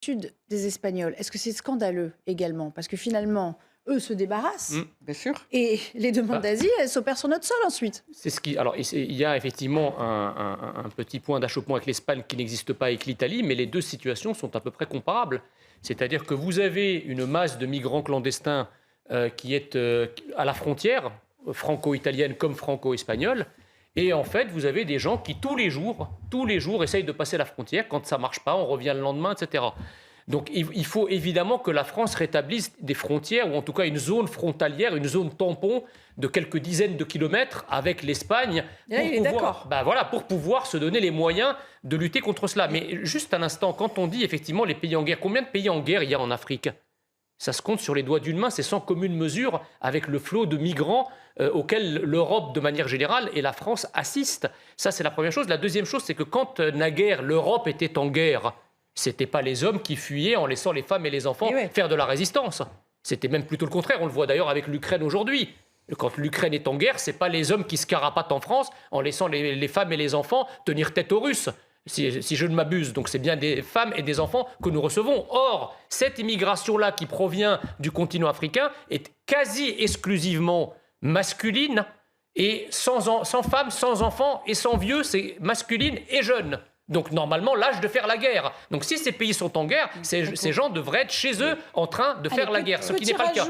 l'attitude des Espagnols, est-ce que c'est scandaleux également? Parce que finalement, eux se débarrassent. Bien sûr. Et les demandes d'asile, elles s'opèrent sur notre sol ensuite. C'est ce qui. Alors, il y a effectivement un petit point d'achoppement avec l'Espagne qui n'existe pas avec l'Italie, mais les deux situations sont à peu près comparables. C'est-à-dire que vous avez une masse de migrants clandestins qui est à la frontière, franco-italienne comme franco-espagnole. Et en fait, vous avez des gens qui, tous les jours, essayent de passer la frontière. Quand ça ne marche pas, on revient le lendemain, etc. Donc, il faut évidemment que la France rétablisse des frontières, ou en tout cas une zone frontalière, une zone tampon de quelques dizaines de kilomètres avec l'Espagne. Pour pouvoir se donner les moyens de lutter contre cela. Mais juste un instant, quand on dit effectivement les pays en guerre, combien de pays en guerre il y a en Afrique ? Ça se compte sur les doigts d'une main, c'est sans commune mesure avec le flot de migrants auquel l'Europe, de manière générale, et la France assistent. Ça, c'est la première chose. La deuxième chose, c'est que quand naguère l'Europe était en guerre, c'était pas les hommes qui fuyaient en laissant les femmes et les enfants faire de la résistance. C'était même plutôt le contraire. On le voit d'ailleurs avec l'Ukraine aujourd'hui. Quand l'Ukraine est en guerre, c'est pas les hommes qui se carapatent en France en laissant les femmes et les enfants tenir tête aux Russes. Si je ne m'abuse. Donc c'est bien des femmes et des enfants que nous recevons. Or, cette immigration-là qui provient du continent africain est quasi exclusivement masculine et sans femmes, sans enfants et sans vieux, c'est masculine et jeune. Donc normalement, l'âge de faire la guerre. Donc si ces pays sont en guerre, ces gens devraient être chez eux en train de faire la guerre, ce qui n'est pas le cas.